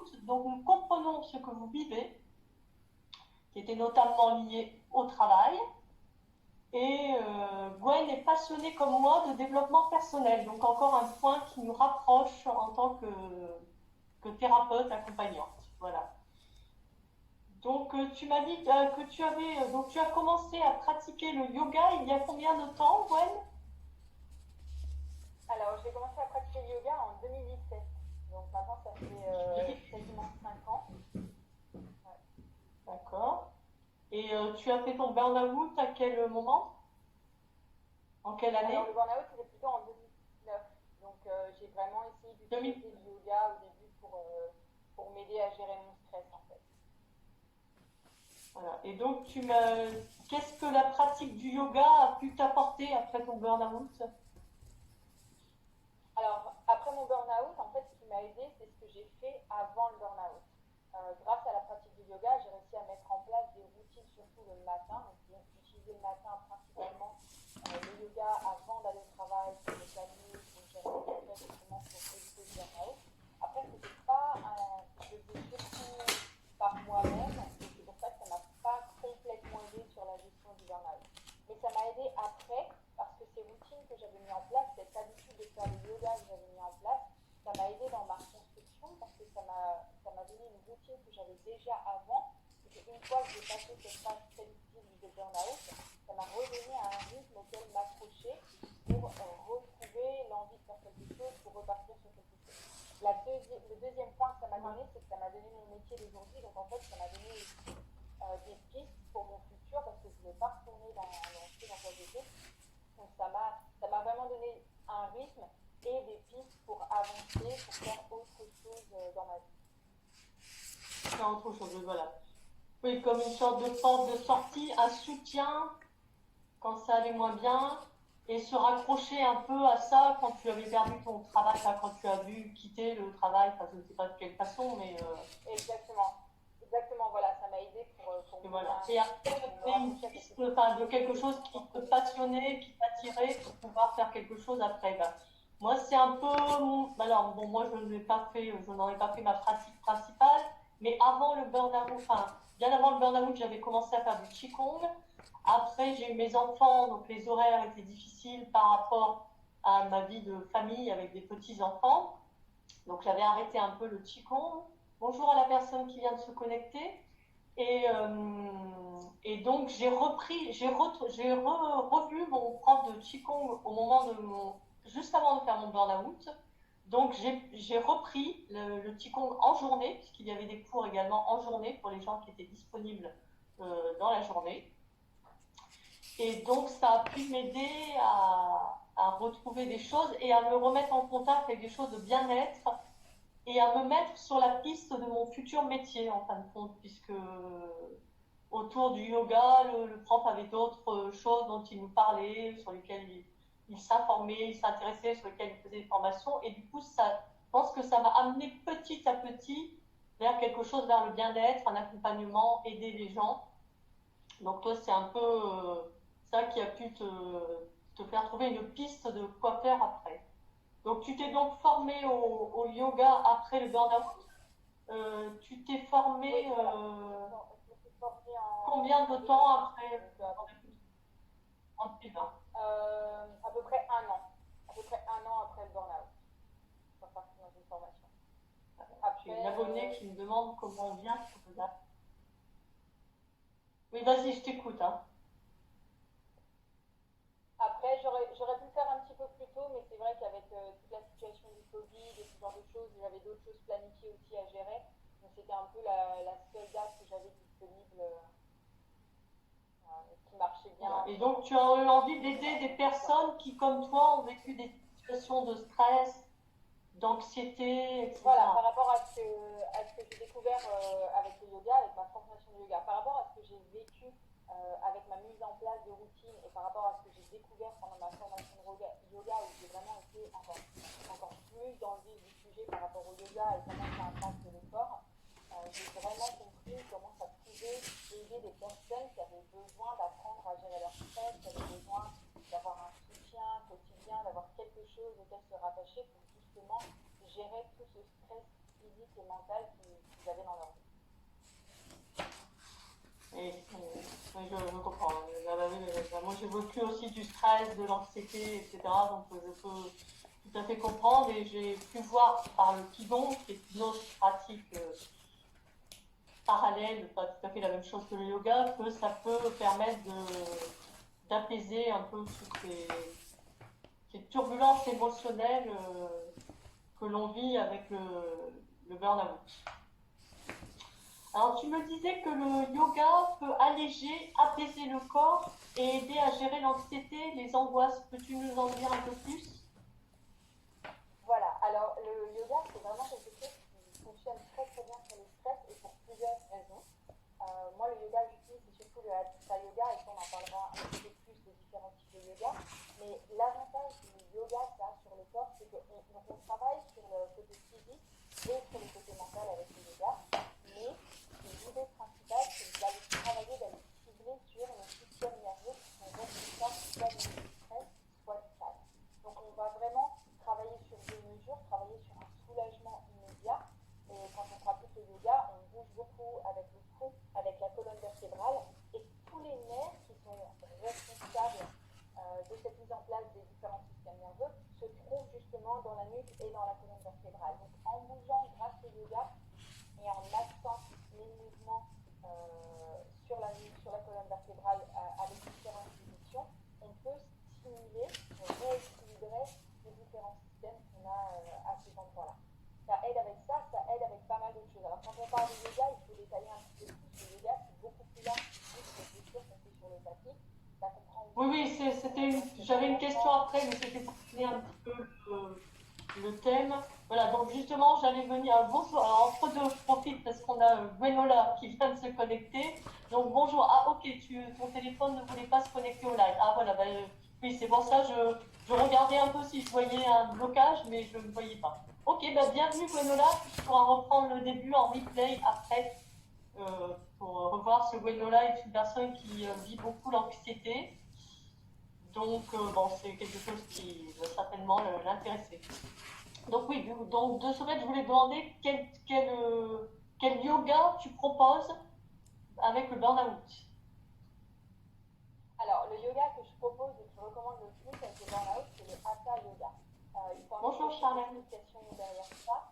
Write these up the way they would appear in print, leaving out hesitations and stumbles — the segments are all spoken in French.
burn-out, donc nous comprenons ce que vous vivez, qui était notamment lié au travail. Et Gwen est passionnée comme moi de développement personnel, donc encore un point qui nous rapproche en tant que thérapeute accompagnante. Voilà. Donc tu m'as dit que tu as commencé à pratiquer le yoga il y a combien de temps, Gwen? Alors, j'ai commencé à pratiquer le yoga en 2017. Donc maintenant, ça fait quasiment 5 ans. Ouais. D'accord. Et tu as fait ton burn-out à quel moment? En quelle année? Alors, le burn-out, c'était plutôt en 2019. Donc, j'ai vraiment essayé d'utiliser le yoga au début pour m'aider à gérer mon stress, en fait. Voilà. Et donc, qu'est-ce que la pratique du yoga a pu t'apporter après ton burn-out? Alors, après mon burn-out, en fait, ce qui m'a aidé, c'est ce que j'ai fait avant le burn-out. Grâce à la pratique du yoga, j'ai réussi à mettre en place des routines, surtout le matin. Donc, j'utilisais le matin principalement le yoga avant d'aller au travail, pour me calmer, pour gérer mon stress, justement pour éviter le burn-out. Après, c'était pas je le faisais surtout par moi-même, et c'est pour ça que ça m'a pas complètement aidé sur la gestion du burn-out. Mais ça m'a aidé après, parce que ces routines que j'avais mis en place, cette habitude de faire le yoga que j'avais mis en place, ça m'a aidé dans ma reconstruction parce que ça m'a donné une routine que j'avais déjà avant. Et une fois que j'ai passé cette phase très difficile de burn-out, ça m'a redonné un rythme auquel m'accrocher pour retrouver l'envie de faire quelque chose, pour repartir sur quelque chose. Le deuxième point que ça m'a donné, c'est que ça m'a donné mon métier d'aujourd'hui. Donc en fait, ça m'a donné aussi des pistes pour mon futur parce que je ne voulais pas retourner dans ce dans quoi j'étais. Donc ça m'a vraiment donné un rythme et des pistes pour avancer, pour faire autre chose dans ma vie. C'est autre chose, voilà. Oui, comme une sorte de porte de sortie, un soutien quand ça allait moins bien, et se raccrocher un peu à ça quand tu avais perdu ton travail, enfin, quand tu as dû quitter le travail, enfin, je ne sais pas de quelle façon, mais... Exactement. Exactement, voilà, ça m'a aidé pour et me donner voilà. un Et rythme, après, pour me trouver une raccrocher à quelque piste, chose. enfin, de quelque chose qui te passionnait, qui t'attirait pour pouvoir faire quelque chose après. Ben, moi, c'est un peu... Alors, bon, moi, je n'en ai pas fait ma pratique principale, mais avant le burn-out, enfin, bien avant le burn-out, j'avais commencé à faire du Qigong. Après, j'ai eu mes enfants, donc les horaires étaient difficiles par rapport à ma vie de famille avec des petits-enfants. Donc, j'avais arrêté un peu le Qigong. Bonjour à la personne qui vient de se connecter. Et donc, revu mon prof de Qigong au moment juste avant de faire mon burn-out. Donc, j'ai repris le Qigong en journée, puisqu'il y avait des cours également en journée pour les gens qui étaient disponibles dans la journée. Et donc, ça a pu m'aider à retrouver des choses et à me remettre en contact avec des choses de bien-être et à me mettre sur la piste de mon futur métier, en fin de compte, puisque autour du yoga, le prof avait d'autres choses dont il nous parlait, sur lesquelles il s'informait, il s'intéressait, sur lesquelles il faisait des formations. Et du coup, je pense que ça m'a amené petit à petit vers quelque chose, vers le bien-être, un accompagnement, aider les gens. Donc toi, c'est un peu ça qui a pu te faire trouver une piste de quoi faire après. Donc tu t'es donc formé au yoga après le burn-out. Tu t'es Oui, formé voilà. Je me suis formée combien en de temps 2020. après Donc, en 2020? à peu près un an. À peu près un an après le burn-out. Je suis partie dans une formation. J'ai une Après, abonnée qui me demande comment on vient sur le date. Oui, vas-y, je t'écoute. Hein. Après, j'aurais pu le faire un petit peu plus tôt, mais c'est vrai qu'avec toute la situation du Covid et ce genre de choses, j'avais d'autres choses planifiées aussi à gérer. Donc c'était un peu la seule date que j'avais disponible qui marchait bien Voilà. Et entre donc temps. tu as eu envie d'aider des personnes qui, comme toi, ont vécu des situations de stress, d'anxiété, Voilà, etc. par rapport à ce que j'ai découvert avec le yoga, avec ma formation de yoga, par rapport à ce que j'ai vécu avec ma mise en place de routine et par rapport à ce que j'ai découvert pendant ma formation de yoga où j'ai vraiment été encore plus dans le vif du sujet par rapport au yoga et comment ça impacte le corps, j'ai vraiment compris comment ça pouvait aider des personnes qui avaient besoin d'apprendre à gérer leur stress, qui avaient besoin d'avoir un soutien quotidien, d'avoir quelque chose auquel se rattacher pour justement gérer tout ce stress physique et mentale qu'ils avaient dans leur vie. Je comprends. Moi, j'ai vécu aussi du stress, de l'anxiété, etc. Donc, je peux tout à fait comprendre. Et j'ai pu voir par le Qigong, qui est une autre pratique parallèle, pas tout à fait la même chose que le yoga, que ça peut permettre d'apaiser un peu toutes ces turbulences émotionnelles que l'on vit avec le burn-out. Alors, tu me disais que le yoga peut alléger, apaiser le corps et aider à gérer l'anxiété, les angoisses. Peux-tu nous en dire un peu plus? Voilà, alors le yoga, c'est vraiment quelque chose qui fonctionne très très bien sur le stress et pour plusieurs raisons. Moi, le yoga que j'utilise, c'est surtout le Hatha Yoga, et ça, on en parlera un petit peu plus des différents types de yoga. Mais l'avantage du yoga, ça, sur le corps, c'est qu'on travaille sur le côté physique et sur le côté mental avec le yoga. Mais l'idée principale, c'est d'aller travailler, d'aller cibler sur le système nerveux qui sont responsables soit du stress, soit du calme. Donc, on va vraiment travailler sur deux mesures, travailler sur un soulagement immédiat. Et quand on pratique le yoga, on bouge beaucoup avec le cou, avec la colonne vertébrale, et tous les nerfs qui sont responsables de cette mise en place des différents systèmes nerveux se trouvent justement dans la nuque et dans la colonne vertébrale. Donc en bougeant grâce au yoga et en axant les mouvements sur la nuque, sur la colonne vertébrale avec différentes positions, on peut stimuler, rééquilibrer les différents systèmes qu'on a à ces endroits-là. Ça aide avec ça, ça aide avec pas mal d'autres choses. Alors quand on parle de yoga, il faut détailler un petit peu plus. Le yoga, c'est beaucoup plus large que juste les postures qu'on fait sur le tapis. Ça comprend aussi... Oui, j'avais une question après, mais c'était pour finir un petit peu le thème. Voilà, donc justement, j'allais venir. Bonsoir. Alors, entre deux, je profite parce qu'on a Gwenola qui vient de se connecter. Donc bonjour. Ah, ok, ton téléphone ne voulait pas se connecter au live. Ah, voilà, oui, c'est pour ça je regardais un peu si je voyais un blocage, mais je ne voyais pas. Ok, bienvenue Gwenola. Tu pourras reprendre le début en replay après pour revoir ce Gwenola est une personne qui vit beaucoup l'anxiété. Donc, c'est quelque chose qui va certainement l'intéresser. Donc oui, donc de ce fait, je voulais demander quel yoga tu proposes avec le burn-out. Alors, le yoga que je propose et que je recommande le plus avec le burn-out, c'est le Hatha Yoga. Il faut Bonjour Charlène. explication derrière ça.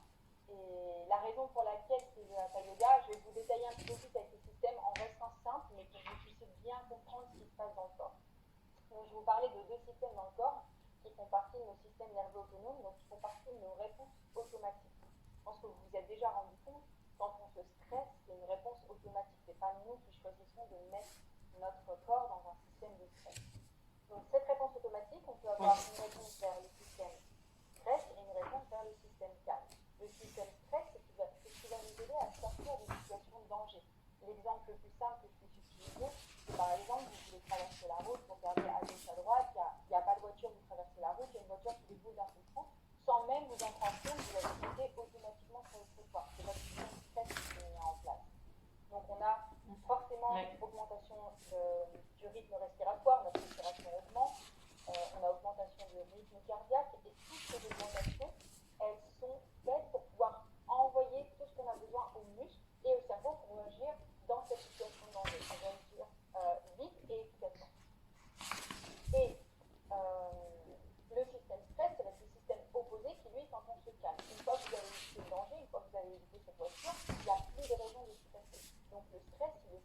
Et la raison pour laquelle c'est le Hatha Yoga, je vais vous détailler un petit peu plus avec le système en restant simple, mais pour que vous puissiez bien comprendre ce qui se passe dans le corps. Donc, je vais vous parler de deux systèmes dans le corps qui font partie de nos systèmes nerveux autonomes, donc qui font partie de nos réponses automatiques. Je pense que vous vous êtes déjà rendu compte, quand on se stresse, c'est une réponse automatique. Ce n'est pas nous qui choisissons de mettre notre corps dans un système de stress. Donc cette réponse automatique, on peut avoir une réponse vers le système stress et une réponse vers le système calme. Le système stress, c'est ce qui va nous aider à sortir des situations de danger. L'exemple le plus simple que je puisse utiliser, c'est par exemple, vous voulez traverser la route, vous regardez à gauche, à droite, il n'y a pas de voiture, vous traversez la route, il y a une voiture qui déboule d'un seul coup, sans même vous en prendre compte, vous allez sauter automatiquement sur le trottoir. C'est votre système stress qui se met en place. Donc on a forcément augmentation du rythme respiratoire, notre respiration augmente, on a augmentation du rythme cardiaque, et toutes ces augmentations, elles sont faites pour pouvoir envoyer tout ce qu'on a besoin aux muscles et au cerveau pour agir dans cette situation de danger. On va agir vite et efficacement. Et le système stress, c'est le système opposé qui, lui, quand on se calme. Une fois que vous avez évité le danger, une fois que vous avez évité cette voiture, il n'y a plus de raison de stresser. Donc le stress, le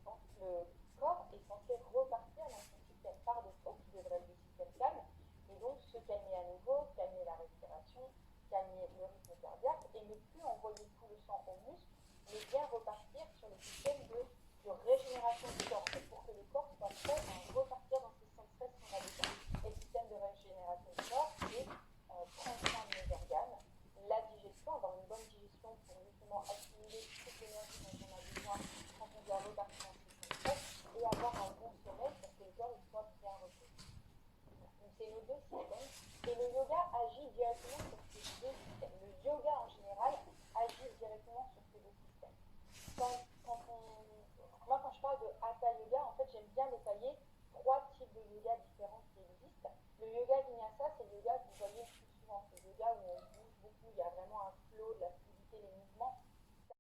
corps est censé repartir dans son système par défaut, qui devrait être le système calme, et donc se calmer à nouveau, calmer la respiration, calmer le rythme cardiaque, et ne plus envoyer tout le sang aux muscles, mais bien repartir sur le système de régénération du corps, pour que le corps soit prêt à repartir dans ce système stress qu'on a besoin. Et le système de régénération du corps, c'est prendre soin de nos organes, la digestion, avoir une bonne digestion pour justement accumuler toute l'énergie dont on a besoin quand on doit repartir dans ce système stress, et avoir un bon sommeil pour que le corps soit bien reposé. Donc c'est nos deux systèmes, et le yoga agit directement sur ces deux systèmes. Le yoga en général agit directement sur ces deux systèmes. Moi, quand je parle de Hatha Yoga, en fait, j'aime bien détailler trois types de yoga différents qui existent. Le yoga vinyasa, c'est le yoga que vous voyez le plus souvent. C'est le yoga où on bouge beaucoup, il y a vraiment un flow, de la